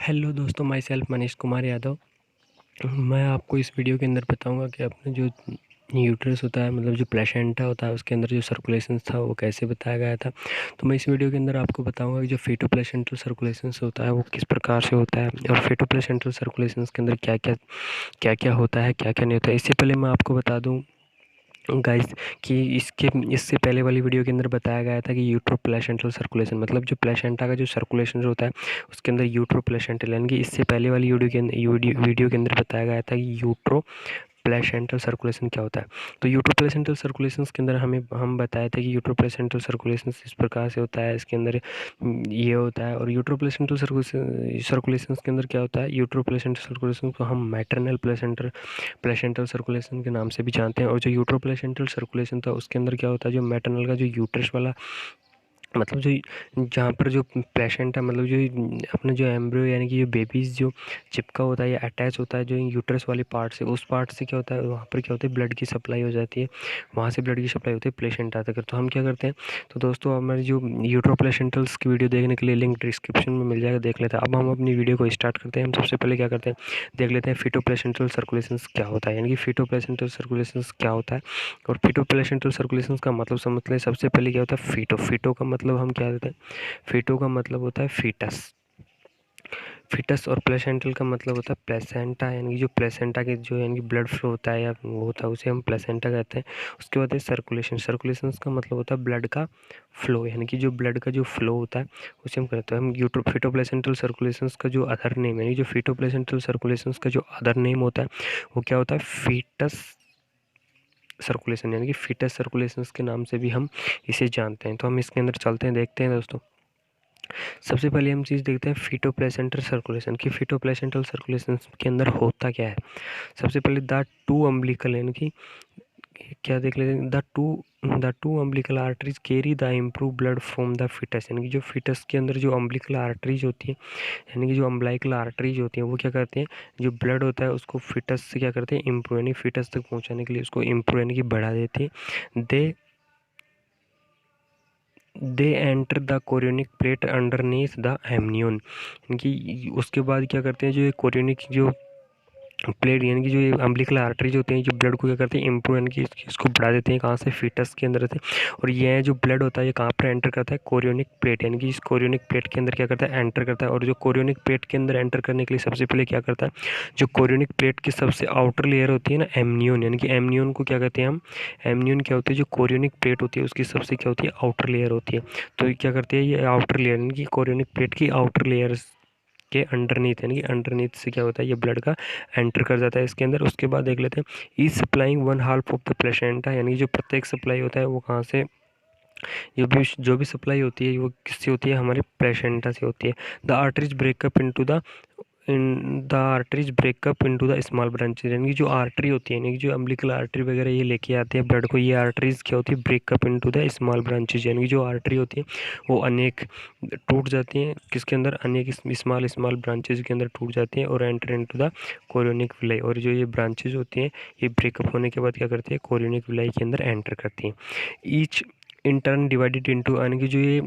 Hello दोस्तों, my self Manish Kumar Yadav. मैं आपको इस वीडियो के अंदर बताऊंगा कि अपने जो यूट्रस होता है, मतलब जो प्लेसेंटा होता है, उसके अंदर जो सर्कुलेशन था वो कैसे बताया गया था। तो मैं इस वीडियो के अंदर आपको बताऊंगा कि जो फीटो प्लेसेंटल सर्कुलेशन होता है वो किस प्रकार से होता है, और फीटो प्लेसेंटल सर्कुलेशन के अंदर क्या क्या होता है, क्या क्या नहीं होता है। इससे पहले मैं आपको बता दूँ गाइस कि इससे पहले वाली वीडियो के अंदर बताया गया था कि यूट्रो प्लेसेंटल सर्कुलेशन, मतलब जो प्लेसेंटा का जो सर्कुलेशन होता है उसके अंदर यूट्रो प्लेसेंटल, यानी कि इससे पहले वाली वीडियो के अंदर बताया गया था कि यूट्रो प्लेसेंटल सर्कुलेशन क्या होता है। तो यूट्रो प्लेसेंटल सर्कुलेशन के अंदर हम बताए थे कि यूट्रो प्लेसेंटल सर्कुलेशन इस प्रकार से होता है। इसके अंदर ये होता है, और यूट्रो प्लेसेंटल सर्कुलेशन के अंदर क्या होता है, यूट्रो प्लेसेंटल सर्कुलेशन को हम मैटरनल प्लेसेंटल सर्कुलेशन के नाम से भी जानते हैं। और जो यूट्रो प्लेसेंटल सर्कुलेशन था उसके अंदर क्या होता है, जो मैटरनल का जो यूट्रस वाला, मतलब जो जहाँ पर जो प्लेसेंटा, मतलब जो अपना जो एम्ब्रियो यानी कि जो बेबीज़ जो चिपका होता है या अटैच होता है जो यूट्रस वाले पार्ट से, उस पार्ट से क्या होता है, वहाँ पर क्या होता है, ब्लड की सप्लाई हो जाती है, वहाँ से ब्लड की सप्लाई होती है प्लेसेंटा तक। तो हम क्या करते हैं, तो दोस्तों हमारी जो यूट्रो प्लेसेंटल्स की वीडियो देखने के लिए लिंक डिस्क्रिप्शन में मिल जाएगा, देख लेते हैं। अब हम अपनी वीडियो को स्टार्ट करते हैं। हम सबसे पहले क्या करते हैं, देख लेते हैं फीटो प्लेसेंटल सर्कुलेशंस क्या होता है, यानी कि फीटो प्लेसेंटल सर्कुलेशंस क्या होता है। और फीटो प्लेसेंटल सर्कुलेशंस का मतलब समझ लें। सबसे पहले क्या होता है, फीटो का मतलब हम क्या देते हैं, फीटो का मतलब होता है फीटस। फीटस और प्लेसेंटल का मतलब होता है प्लेसेंटा, यानी कि जो प्लेसेंटा के जो यानी कि ब्लड फ्लो होता है या वो होता है उसे हम प्लेसेंटा कहते हैं। उसके बाद है सर्कुलेशन का मतलब होता है ब्लड का फ्लो, यानी कि जो ब्लड का जो फ्लो होता है उसे हम कहते हैं। हम यूट्रो फीटो प्लेसेंटल सर्कुलेशन का जो अदर नेम, यानी जो फीटो प्लेसेंटल सर्कुलेशन का जो अदर नेम होता है वो क्या होता है, फीटस सर्कुलेशन, यानी कि फीटस सर्कुलेशन के नाम से भी हम इसे जानते हैं। तो हम इसके अंदर चलते हैं, देखते हैं दोस्तों। सबसे पहले हम चीज़ देखते हैं फीटो प्लेसेंटल सर्कुलेशन की। फीटो प्लेसेंटल सर्कुलेशन के अंदर होता क्या है। सबसे पहले द टू अम्बिलिकल, यानी कि क्या देख लेते हैं, the two umbilical arteries carry the improve blood from the foetus, यानी कि जो फीटस के अंदर जो अम्बिलिकल आर्टरीज होती है, यानी कि जो अम्बिलिकल आर्टरीज होती हैं वो क्या करते हैं, जो ब्लड होता है उसको फीटस से क्या करते हैं, इम्प्रूव, यानी फीटस तक पहुंचाने के लिए उसको इम्प्रूव यानी कि बढ़ा देते हैं। They enter the chorionic plate underneath the amnion, यानी उसके बाद क्या करते हैं, जो ये कोरियोनिक जो प्लेट, यानी कि जो ये अम्बिलिकल आर्टरीज होते हैं, जो ब्लड को क्या करते हैं, इम्प्रूव यानी कि इसको बढ़ा देते हैं, कहाँ से, फीटस के अंदर से। और ये जो ब्लड होता है ये कहाँ पर एंटर करता है, कोरियोनिक प्लेट, यानी कि इस कोरियोनिक प्लेट के अंदर क्या करता है, एंटर करता है। और जो कोरियोनिक प्लेट के अंदर एंटर करने के लिए सबसे पहले क्या करता है, जो कोरियोनिक प्लेट की सबसे आउटर लेयर होती है ना, एमनियन, यानी कि एमनियन को क्या कहते हैं हम, एमनियन क्या होती है, जो कोरियोनिक प्लेट होती है उसकी सबसे क्या होती है, आउटर लेयर होती है। तो ये क्या करती है, ये आउटर लेयर, यानी कि कोरियोनिक प्लेट की आउटर लेयर के अंडरनीथ, यानी कि अंडरनीथ से क्या होता है, ये ब्लड का एंटर कर जाता है इसके अंदर। उसके बाद देख लेते हैं, is supplying one half of the placenta, यानी जो प्रत्येक सप्लाई होता है वो कहाँ से, जो भी सप्लाई होती है वो किससे होती है, हमारे प्लेसेंटा से होती है। The arteries breakup into the small branches, यानी कि जो आर्टरी होती है, यानी कि जो अम्बिलिकल आर्टरी वगैरह ये लेके आते हैं ब्लड को, ये आर्टरीज क्या होती है, breakup into the small branches, यानी कि जो आर्टरी होती है वो अनेक टूट जाती हैं, किसके अंदर, अनेक स्मॉल स्मॉल ब्रांचेज के अंदर टूट जाती हैं और enter into the chorionic villi. और जो ये ब्रांचेज होती हैं ये ब्रेकअप होने के बाद क्या करती है, कोरियोनिक विलाई के अंदर एंटर करती हैं। Each in turn divided into, यानी कि जो ये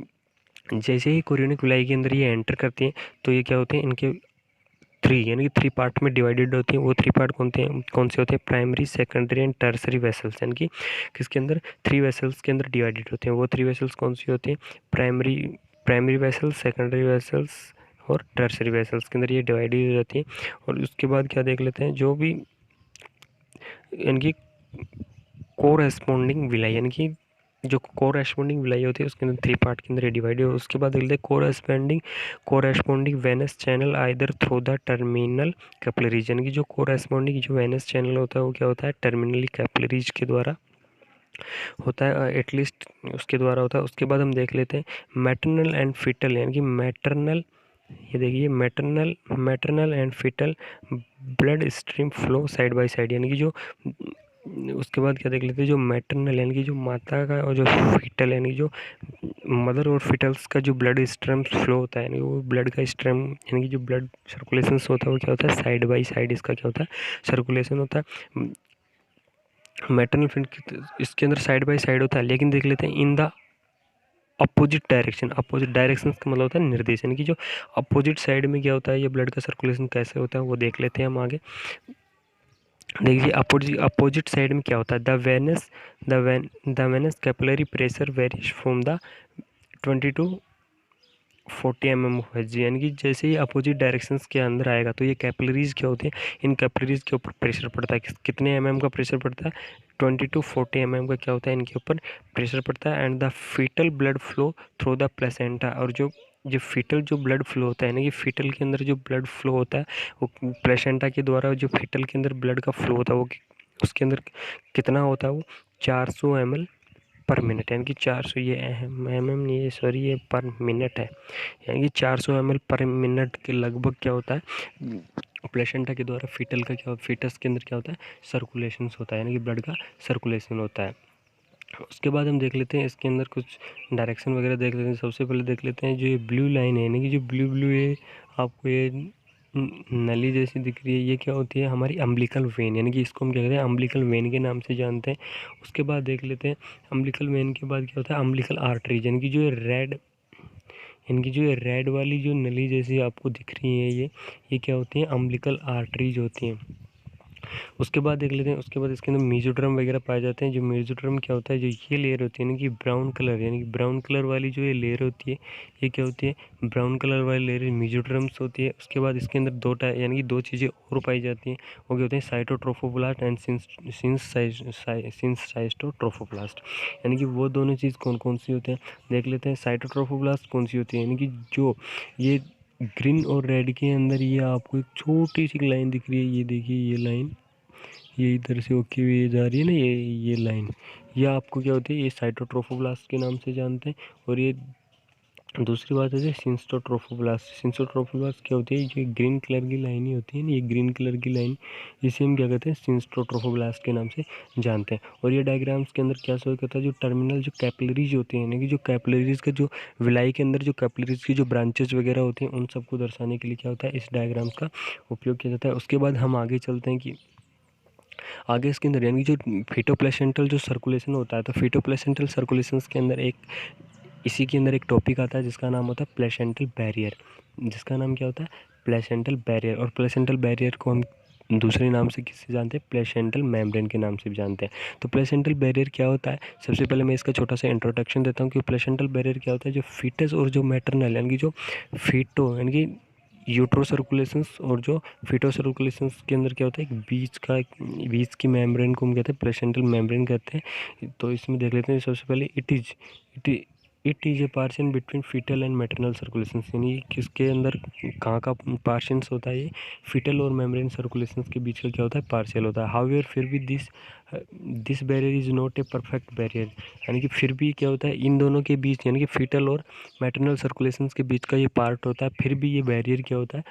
जैसे ही कोरियोनिक विलाई के अंदर ये एंटर करती हैं तो ये क्या होते हैं, इनके थ्री, यानी कि थ्री पार्ट में डिवाइडेड होती हैं। वो थ्री पार्ट कौन से होते हैं, primary, secondary and tertiary vessels, यानी कि किसके अंदर, थ्री वेसल्स के अंदर डिवाइडेड होते हैं। वो थ्री वेसल्स कौन सी होती हैं, प्राइमरी वेसल्स, सेकेंडरी वेसल्स और टर्सरी वेसल्स के अंदर ये डिवाइडेड हो जाती हैं। और उसके बाद क्या देख लेते हैं, जो भी यानी कोरेस्पॉन्डिंग विलाई, यानी कि जो कोरेस्पॉन्डिंग विलाई होती है उसके अंदर थ्री पार्ट के अंदर डिवाइड है। उसके बाद देख लेते हैं corresponding venous channel either through the terminal capillaries, यानी कि जो कोरेस्पॉन्डिंग जो वेनस चैनल होता है वो क्या होता है, टर्मिनली कैपिलरीज के द्वारा होता है, एटलीस्ट उसके द्वारा होता है। उसके बाद हम देख लेते हैं मैटरनल एंड फिटल, यानी कि मैटरनल, ये देखिए maternal and foetal blood stream flow side by side, यानी कि जो उसके बाद क्या देख लेते हैं, जो मैटरनल यानी कि जो माता का, और जो फीटल यानी जो मदर और फिटल्स का जो ब्लड स्ट्रीम फ्लो होता है, यानी वो ब्लड का स्ट्रीम, यानी कि जो ब्लड सर्कुलेशन होता है वो क्या होता है, साइड बाय साइड इसका क्या होता है, सर्कुलेशन होता है। मैटरनल फिट इसके अंदर साइड बाय साइड होता है, लेकिन देख लेते हैं इन द अपोजिट डायरेक्शन का मतलब होता है निर्देश, यानी कि जो अपोजिट साइड में क्या होता है ये ब्लड का सर्कुलेशन कैसे होता है वो देख लेते हैं हम आगे। देखिए अपोजिट साइड में क्या होता है, the venous capillary pressure varies from the 20 to 40 mm of Hg, यानी कि जैसे ही अपोजिट डायरेक्शंस के अंदर आएगा तो ये कैपिलरीज क्या होती है, इन कैपिलरीज के ऊपर प्रेशर पड़ता है। कितने mm का प्रेशर पड़ता है, 20 to 40 mm का क्या होता है इनके ऊपर प्रेशर पड़ता है। And the foetal blood flow through the placenta, और जो फीटल जो ब्लड फ्लो होता है ना, कि फीटल के अंदर जो ब्लड फ्लो होता है वो प्लेसेंटा के द्वारा जो फीटल के अंदर ब्लड का फ्लो होता है वो उसके अंदर कितना होता है, वो 400 ml पर मिनट, यानी कि 400, ये एम नहीं है सॉरी, ये पर मिनट है, यानी कि 400 ml पर मिनट के लगभग क्या होता है प्लेसेंटा के द्वारा फीटस के अंदर क्या होता है सर्कुलेशन होता है, यानी कि ब्लड का सर्कुलेशन होता है। उसके बाद हम देख लेते हैं इसके अंदर कुछ डायरेक्शन वगैरह देख लेते हैं। सबसे पहले देख लेते हैं जो ये ब्लू लाइन है, यानी कि जो ब्लू ये आपको ये नली जैसी दिख रही है, ये क्या होती है हमारी अम्बिलिकल वेन, यानी कि इसको हम क्या कहते हैं अम्बिलिकल वेन के नाम से जानते हैं। उसके बाद देख लेते हैं अम्बिलिकल वेन के बाद क्या होता है अम्बिलिकल आर्टरीज, यानी कि जो ये रेड वाली जो नली जैसी आपको दिख रही है ये क्या होती है अम्बिलिकल आर्टरीज होती हैं। उसके बाद देख लेते हैं, उसके बाद इसके अंदर मेसोड्रम वगैरह पाए जाते हैं। जो मेसोड्रम क्या होता है, जो ये लेयर होती है यानी कि ब्राउन कलर, यानी कि ब्राउन कलर वाली जो ये लेयर होती है ये क्या होती है ब्राउन कलर वाली लेयर मेसोड्रम्स होती है। उसके बाद इसके अंदर यानी कि दो चीज़ें और पाई जाती हैं, वो क्या होते हैं साइटोट्रोफोब्लास्ट एंड सिंसाइटोट्रोफोब्लास्ट, यानी कि वो दोनों चीज़ कौन कौन सी होते हैं देख लेते हैं। साइटोट्रोफोब्लास्ट कौन सी होती है, यानी कि जो ये ग्रीन और रेड के अंदर ये आपको एक छोटी सी लाइन दिख रही है, ये देखिए ये लाइन, ये इधर से होके हुई जा रही है ना, ये लाइन, ये आपको क्या होती है ये साइटोट्रोफोब्लास्ट के नाम से जानते हैं। और ये दूसरी बात है सिंस्टोट्रोफोब्लास्ट क्या होती है, ये ग्रीन कलर की लाइन ही होती है ना, ये ग्रीन कलर की लाइन, इसे हम क्या कहते हैं सिंस्टोट्रोफोब्लास्ट के नाम से जानते हैं। और ये डायग्राम्स के अंदर क्या शो करता है, जो टर्मिनल जो कैपिलरीज होती हैं, यानी कि जो कैपिलरीज का जो विलाई के अंदर जो कैपिलरीज की जो ब्रांचेज वगैरह होती हैं उन सबको दर्शाने के लिए क्या होता है इस डायग्राम्स का उपयोग किया जाता है। उसके बाद हम आगे चलते हैं कि आगे इसके अंदर यानी जो फीटोप्लेसेंटल जो सर्कुलेशन होता है, तो फीटोप्लेसेंटल सर्कुलेशंस के अंदर इसी के अंदर एक टॉपिक आता है जिसका नाम होता है प्लेसेंटल बैरियर, जिसका नाम क्या होता है प्लेसेंटल बैरियर। और प्लेसेंटल बैरियर को हम दूसरे नाम से किससे जानते हैं, प्लेसेंटल मेम्ब्रेन के नाम से भी जानते हैं। तो प्लेसेंटल बैरियर क्या होता है, सबसे पहले मैं इसका छोटा सा इंट्रोडक्शन देता हूँ कि प्लेसेंटल बैरियर क्या होता है। जो फीटस और जो मैटरनल यानी कि जो फीटो यानी कि यूट्रो सर्कुलेशंस और जो फीटो सर्कुलेशंस के अंदर क्या होता है बीच की मेम्ब्रेन को हम कहते हैं प्लेसेंटल मेम्ब्रेन कहते हैं। तो इसमें देख लेते हैं सबसे पहले it is a partition between fetal and maternal circulations, यानी किसके अंदर कहाँ का पार्शंस होता है, ये फीटल और मेम्ब्रेन सर्कुलेशंस के बीच का क्या होता है पार्शियल होता है। हाउएवर फिर भी this barrier is not a perfect barrier, यानी कि फिर भी क्या होता है इन दोनों के बीच यानी कि फीटल और मैटरनल सर्कुलेशंस के बीच का ये पार्ट होता है, फिर भी ये बैरियर क्या होता है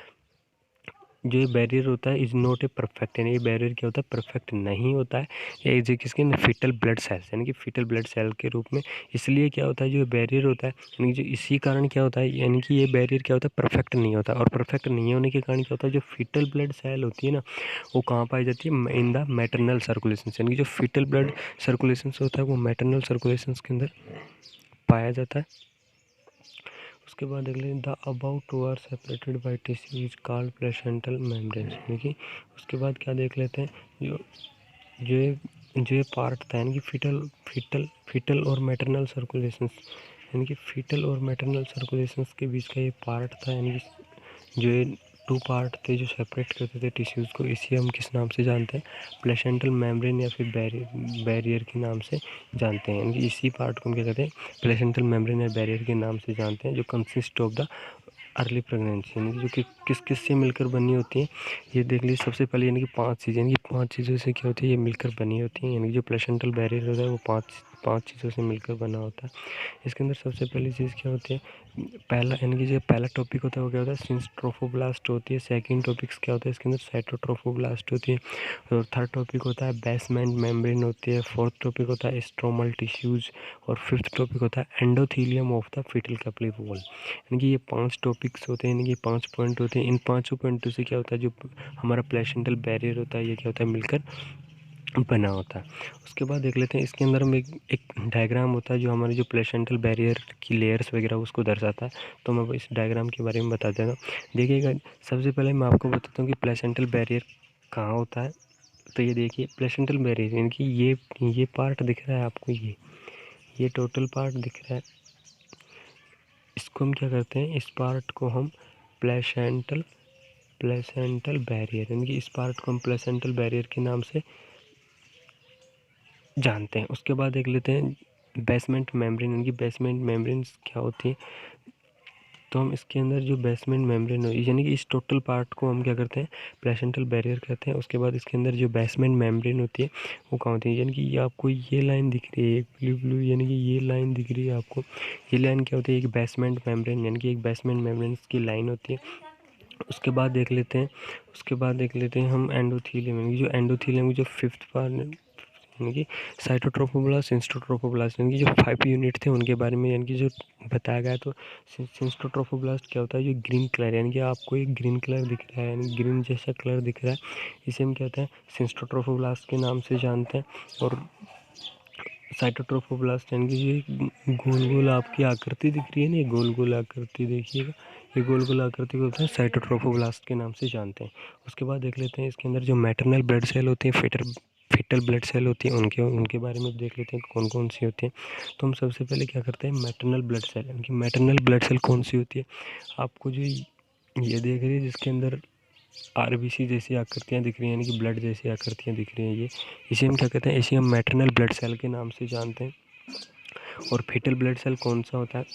जो ये बैरियर होता है इज़ नॉट ए परफेक्ट, यानी ये बैरियर क्या होता है परफेक्ट नहीं होता है। ये जो किसके अंदर फीटल ब्लड सेल्स यानी कि फीटल ब्लड सेल के रूप में, इसलिए क्या होता है जो बैरियर होता है यानी कि जो इसी कारण क्या होता है यानी कि ये बैरियर क्या होता है परफेक्ट नहीं होता। और परफेक्ट नहीं होने के कारण क्या होता है जो फीटल ब्लड सेल होती है ना वो कहाँ पाई जाती है इन द मैटरनल सर्कुलेशन, यानी कि जो फीटल ब्लड सर्कुलेशन होता है वो मैटरनल सर्कुलेशन के अंदर पाया जाता है। उसके बाद देख लें the about two are separated by tissue is called placental membranes, यानी कि उसके बाद क्या देख लेते हैं जो जो ये पार्ट था यानी कि फीटल और मैटरनल सर्कुलेशंस, यानी कि फीटल और मैटरनल सर्कुलेशंस के बीच का ये पार्ट था, यानी कि जो ये टू पार्ट थे जो सेपरेट करते थे टिश्यूज़ को, इसी हम किस नाम से जानते हैं प्लेसेंटल मेम्ब्रेन या फिर बैरियर के नाम से जानते हैं। यानी कि इसी पार्ट को हम क्या कहते हैं प्लेसेंटल मेम्ब्रेन या बैरियर के नाम से जानते हैं, जो consist of the early pregnancy, यानी कि जो कि किस किस से मिलकर बनी होती हैं ये देख लीजिए। सबसे पहले यानी कि पांच चीज़ें, यानी कि पांच चीज़ों से क्या होती है ये मिलकर बनी होती हैं, यानी कि जो प्लेसेंटल बैरियर होता है वो पांच चीज़ों से मिलकर बना होता है। इसके अंदर सबसे पहली चीज़ क्या होती है पहला, यानी कि जो पहला टॉपिक होता है वो क्या होता है सिंस्ट्रोफोब्लास्ट होती है। सेकंड टॉपिक्स क्या होता है इसके अंदर साइटोट्रोफोब्लास्ट होती है। और थर्ड टॉपिक होता है बेसमेंट मेम्ब्रेन होती है। फोर्थ टॉपिक होता है स्ट्रोमल टिश्यूज़। और फिफ्थ टॉपिक होता है endothelium of the foetal capillary wall, यानी कि ये पांच टॉपिक्स होते हैं, यानी कि 5 पॉइंट होते हैं। इन पांचों पॉइंटों से क्या होता है जो हमारा प्लेसेंटल बैरियर होता है ये क्या होता है मिलकर बना होता है। उसके बाद देख लेते हैं इसके अंदर में एक डायग्राम होता है जो हमारे जो प्लेसेंटल बैरियर की लेयर्स वगैरह उसको दर्शाता है। तो मैं इस डायग्राम के बारे में बता देता हूँ। देखिएगा, सबसे पहले मैं आपको बताता हूँ कि प्लेसेंटल बैरियर कहाँ होता है। तो ये देखिए, प्लेसेंटल बैरियर यानी कि ये पार्ट दिख रहा है आपको, ये टोटल पार्ट दिख रहा है। इसको हम क्या करते हैं, इस पार्ट को हम प्लेसेंटल बैरियर यानी कि इस पार्ट को हम प्लेसेंटल बैरियर के नाम से जानते हैं। उसके बाद देख लेते हैं बेसमेंट मेम्ब्रेन यानी कि बेसमेंट मेम्ब्रेन्स क्या होती है। तो हम इसके अंदर जो बेसमेंट मेम्ब्रेन हो यानी कि इस टोटल पार्ट को हम क्या करते हैं, प्लेसेंटल बैरियर कहते हैं। उसके बाद इसके अंदर जो बेसमेंट मेम्ब्रेन होती है वो कहाँ होती है, यानी कि ये आपको ये लाइन दिख रही है, एक ब्लू ब्लू यानी कि ये लाइन दिख रही है आपको। ये लाइन क्या होती है, एक बेसमेंट मेम्ब्रेन यानी कि एक बेसमेंट मेम्ब्रेन की लाइन होती है। उसके बाद देख लेते हैं हम एंडोथीलियम यानी कि जो एंडोथीलियम की जो फिफ्थ पार्ट यानी कि साइटोट्रोफोब्लास्ट सिंस्टोट्रोफोब्लास्ट यानी कि जो 5 यूनिट थे उनके बारे में यानी कि जो बताया गया। तो सिंस्टोट्रोफोब्लास्ट क्या होता है, जो ग्रीन कलर यानी कि आपको एक ग्रीन कलर दिख रहा है यानी ग्रीन जैसा कलर दिख रहा है, इसे हम कहते हैं सिंस्टोट्रोफोब्लास्ट के नाम से जानते हैं। और साइटोट्रोफोब्लास्ट यानी कि ये गोल गोल आपकी आकृति दिख रही है ना, ये गोल गोल आकृति देखिएगा, ये गोल गोल आकृति को होता है साइटोट्रोफोब्लास्ट के नाम से जानते हैं। उसके बाद देख लेते हैं इसके अंदर जो मैटरनल ब्लड सेल होते हैं, फीटल ब्लड सेल होती है, उनके बारे में देख लेते हैं कौन कौन सी होती हैं। तो हम सबसे पहले क्या करते हैं, मैटरनल ब्लड सेल यानी कि मैटरनल ब्लड सेल कौन सी होती है, आपको जो ये देख रही है जिसके अंदर आरबीसी जैसी आकृतियाँ दिख रही हैं यानी कि ब्लड जैसी आकृतियाँ दिख रही हैं, ये इसे हम क्या कहते हैं, इसे हम मैटरनल ब्लड सेल के नाम से जानते हैं। और फीटल ब्लड सेल कौन सा होता है,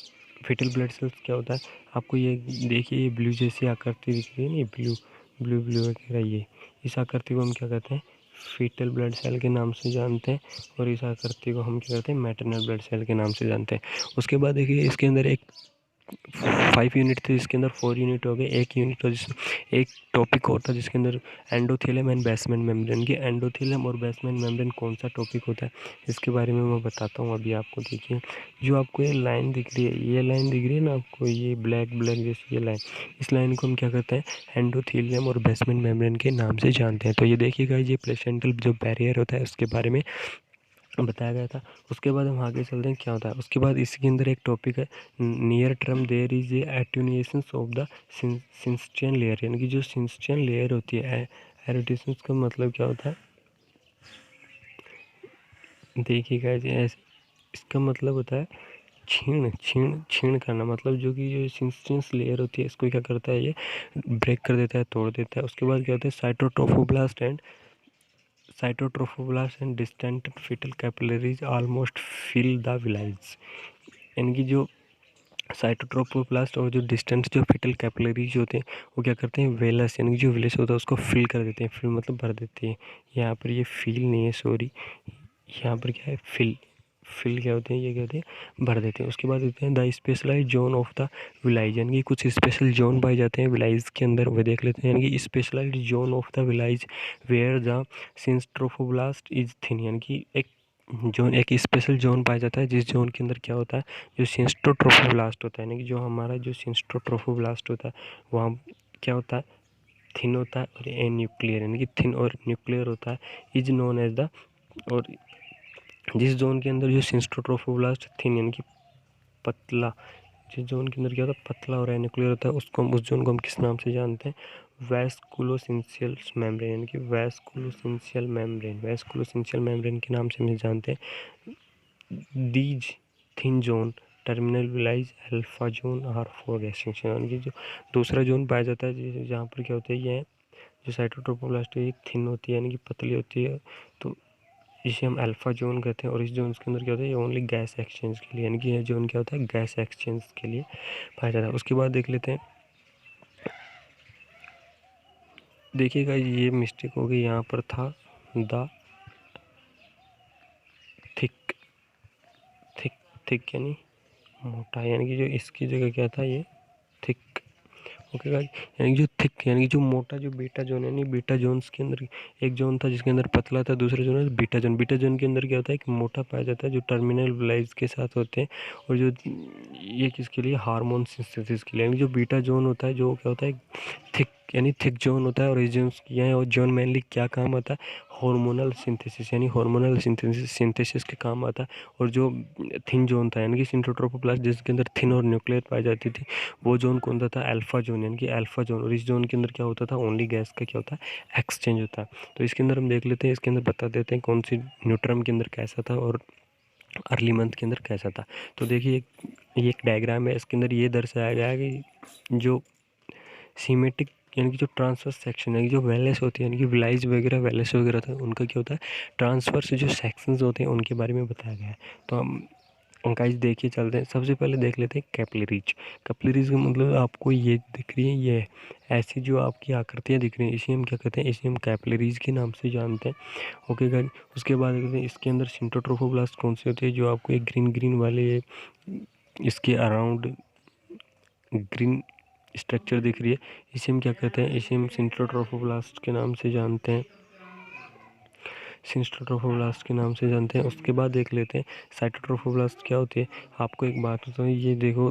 फीटल ब्लड सेल क्या होता है, आपको ये देखिए ये ब्लू जैसी आकृति दिख रही है ना, ये ब्लू ब्लू वगैरह, ये इस आकृति को हम क्या कहते हैं, फीटल ब्लड सेल के नाम से जानते हैं। और इस आकृति को हम क्या कहते हैं, मैटरनल ब्लड सेल के नाम से जानते हैं। उसके बाद देखिए इसके अंदर एक 5 यूनिट थे, इसके अंदर 4 यूनिट हो गए, एक यूनिट हो जिस एक टॉपिक होता है जिसके अंदर एंडोथेलियम एंड बेसमेंट मेम्ब्रेन की एंडोथेलियम और बेसमेंट मेम्ब्रेन कौन सा टॉपिक होता है इसके बारे में मैं बताता हूँ अभी आपको। देखिए जो आपको ये लाइन दिख रही है, ये लाइन दिख रही है ना आपको, ये ब्लैक ब्लैक जैसी ये लाइन, इस लाइन को हम क्या करते हैं, एंडोथेलियम और बेसमेंट मेम्ब्रेन के नाम से जानते हैं। तो ये देखिएगा, ये प्लेसेंटल जो बैरियर होता है उसके बारे में बताया गया था। उसके बाद हम आगे चलते हैं क्या होता है। उसके बाद इसके अंदर एक टॉपिक है, near term there is a attenuation of the syncytial layer यानी कि जो सिंस्टियन लेयर होती है, एरोटेशन का मतलब क्या होता है, देखिएगा इसका मतलब होता है छीण छीण छीण करना, मतलब जो कि जो सिंस्टियन लेयर होती है इसको क्या करता है, ये ब्रेक कर देता है, तोड़ देता है। उसके बाद क्या होता है, cytotrophoblast and distant foetal capillaries almost fill the villi यानी कि जो साइटोट्रोफोब्लास्ट और जो डिस्टेंट जो फीटल कैपिलरीज होते हैं वो क्या करते हैं, वेलस यानी कि जो वेलस होता है उसको फिल कर देते हैं, फिल मतलब भर देते हैं। यहाँ पर ये फील नहीं है, सॉरी, यहाँ पर क्या है, फिल क्या होते हैं, ये कहते हैं भर देते हैं। उसके बाद देते हैं the specialize zone of the villi यानी कि कुछ स्पेशल जोन पाए जाते हैं विलाइज के अंदर, वो देख लेते हैं। यानी कि specialized zone of the villi where the syncytiotrophoblast is thin यानी कि एक स्पेशल जोन पाया जाता है जिस जोन के अंदर क्या होता है, जो सिंस्टोट्रोफोब्लास्ट होता है यानी कि जो हमारा जो सिंस्टोट्रोफोब्लास्ट होता है वहाँ क्या होता है, थिन होता है और ए न्यूक्लियर यानी कि थिन और न्यूक्लियर होता है, इज नोन एज द। और जिस जोन के अंदर जो सिंस्टोट्रोफोब्लास्ट थिन यानी कि पतला, जिस जोन के अंदर क्या होता है पतला और न्यूक्लियर होता है उसको हम, उस जोन को हम किस नाम से जानते हैं, वैस्कुलोसिंशियल मेम्ब्रेन यानी कि वैस्कुलोसिंशियल मेम्ब्रेन के नाम से हम जानते हैं। These thin zone terminal villi alpha zone are for extension यानी कि जो दूसरा जोन पाया जाता है जहाँ पर क्या होता है, ये जो साइटोट्रोफोब्लास्ट है थिन होती है यानी कि पतली होती है, तो जिसे हम अल्फा जोन कहते हैं। और इस जोन के अंदर क्या होता है, ये ओनली गैस एक्सचेंज के लिए यानी कि यह जोन क्या होता है, गैस एक्सचेंज के लिए पाया जाता है। उसके बाद देख लेते हैं, देखिएगा ये मिस्टेक हो गई, यहाँ पर था द थिक थिक थिक यानी मोटा, यानी कि जो इसकी जगह क्या था, ये थिक। ओके गाइस, यानी जो थिक यानी कि जो मोटा जो बीटा जोन है, नहीं बीटा जोन्स के अंदर एक जोन था जिसके अंदर पतला था, दूसरा जोन है बीटा जोन के अंदर क्या होता है, एक मोटा पाया जाता है जो टर्मिनल विलाइज के साथ होते हैं। और जो ये किसके लिए, हार्मोन सिंथेसिस के लिए, यानी जो बीटा जोन होता है जो क्या होता है थिक यानी थिक जोन होता है। और इस जोन किया है और जोन मेनली क्या काम आता है, हार्मोनल सिंथेसिस यानी हार्मोनल सिंथेसिस के काम आता है। और जो थिन जोन था यानी कि सिंट्रोट्रोफोब्लास्ट जिसके अंदर थिन और न्यूक्लियर पाई जाती थी, वो जोन कौन सा था? अल्फा जोन यानी कि अल्फा जोन। और इस जोन के अंदर क्या होता था? ओनली गैस का क्या होता है? एक्सचेंज होता है। तो इसके अंदर हम देख लेते हैं, इसके अंदर बता देते हैं कौन सी न्यूट्रम के अंदर कैसा था और अर्ली मंथ के अंदर कैसा था। तो देखिए ये एक डायग्राम है, इसके अंदर ये दर्शाया गया है कि जो सीमेटिक यानी कि जो ट्रांसवर्स सेक्शन है, जो वेलेस होती है यानी कि विलाइज वगैरह वेलेस वगैरह था, उनका क्या होता है? ट्रांसवर्स जो सेक्शंस होते हैं उनके बारे में बताया गया है। तो हम गाइस देखिए चलते हैं। सबसे पहले देख लेते हैं कैपिलरीज। कैपिलरीज का मतलब आपको ये दिख रही है, ये ऐसी जो आपकी आकृतियाँ दिख रही हैं, इसे हम क्या कहते हैं? इसे हम कैपिलरीज के नाम से जानते हैं। ओके गाइस, उसके बाद देखते हैं इसके अंदर सिंट्रोट्रोफोब्लास्ट कौन से होते हैं? जो आपको एक ग्रीन ग्रीन वाले इसके अराउंड ग्रीन स्ट्रक्चर दिख रही है, इसे हम क्या कहते हैं? इसे हम सिंट्रोट्रोफोब्लास्ट के नाम से जानते हैं। सिंट्रोट्रोफोब्लास्ट के नाम से जानते हैं। उसके बाद देख लेते हैं साइटोट्रोफोब्लास्ट क्या होती है। आपको एक बात बताऊँ, ये देखो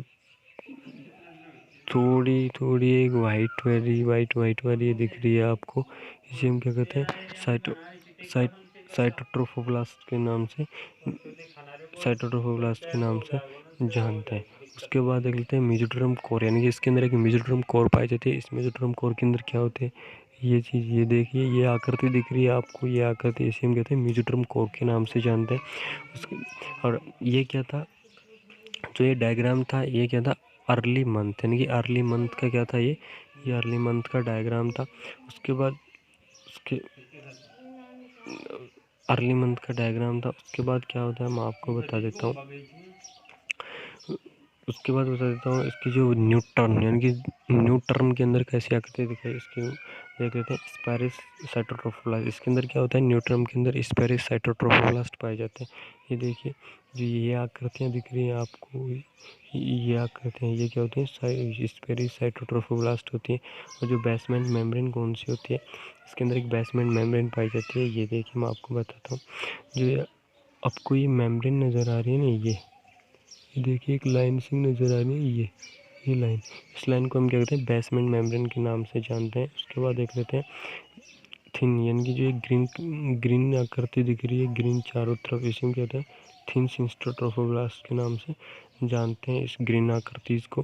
थोड़ी थोड़ी एक वाइट वाली ये दिख रही है आपको, इसे हम क्या कहते हैं? साइटोट्रोफोब्लास्ट के नाम से जानते हैं। उसके बाद देख लेते हैं मेसोडर्म कोर यानी कि इसके अंदर एक मेसोडर्म कोर पाई जाती है। इस मेसोडर्म कोर के अंदर क्या होते हैं? ये चीज़ ये देखिए, ये आकृति दिख रही है आपको, ये आकृति इसे हम कहते हैं मेसोडर्म कोर के नाम से जानते हैं। उसके और ये क्या था? जो ये डायग्राम था, ये क्या था? अर्ली मंथ यानी कि अर्ली मंथ का क्या था? ये अर्ली मंथ का डायग्राम था। उसके बाद उसके अर्ली मंथ का डायग्राम था। उसके बाद क्या होता है मैं आपको बता देता हूँ। उसके बाद बता देता हूँ इसकी जो न्यू टर्म यानी कि न्यू टर्म के अंदर कैसी आकृति दिखाई इसकी देख लेते हैं। स्पैरिस साइटोट्रोफोब्लास्ट, इसके अंदर क्या होता है? न्यू टर्म के अंदर स्पैरिस साइटोट्रोफोब्लास्ट पाए जाते हैं। ये देखिए जो ये आकृतियाँ दिख रही हैं आपको, ये आकृतियाँ ये क्या होती हैं? स्पैरिस साइटोट्रोफोब्लास्ट होती है। और जो बेसमेंट मेम्ब्रेन कौन सी होती है? इसके अंदर एक बेसमेंट मेम्ब्रेन पाई जाती है। ये देखिए मैं आपको बताता हूँ, जो आपको ये मेम्ब्रेन नज़र आ रही है ना, ये देखिए एक लाइन सी नज़र आ रही है, ये लाइन, इस लाइन को हम क्या कहते हैं? बेसमेंट मेम्ब्रेन के नाम से जानते हैं। उसके बाद देख लेते हैं थिन यानी कि जो एक ग्रीन आकृति दिख रही है, ग्रीन चारों तरफ, इसे हम कहते हैं थिन सिंट्रोट्रोफोब्लास्ट के नाम से जानते हैं इस ग्रीन आकृति को।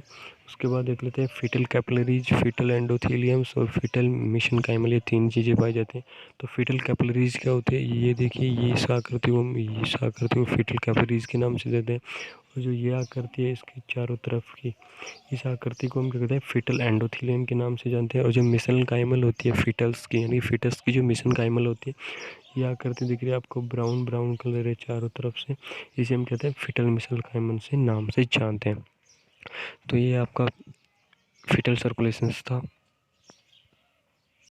उसके बाद देख लेते हैं फीटल कैपिलरीज, फीटल एंडोथेलियम्स और फीटल मेसेनकाइमल, ये तीन चीज़ें पाई जाती हैं। तो फीटल कैपिलरीज क्या होते हैं? ये देखिए, ये इस आकृति को फीटल कैपिलरीज के नाम से देते हैं। और जो ये आकृति है इसकी चारों तरफ की, इस आकृति को हम क्या कहते हैं? फीटल एंडोथेलियम के नाम से जानते हैं। और जो मेसेनकाइमल होती है फीटल्स की यानी फीटस की जो मेसेनकाइमल होती है, ये आकृति दिख रही है आपको, ब्राउन ब्राउन कलर है चारों तरफ से, इसे हम कहते हैं फीटल मेसेनकाइमल से नाम से जानते हैं। तो ये आपका फीटल सर्कुलेशंस था।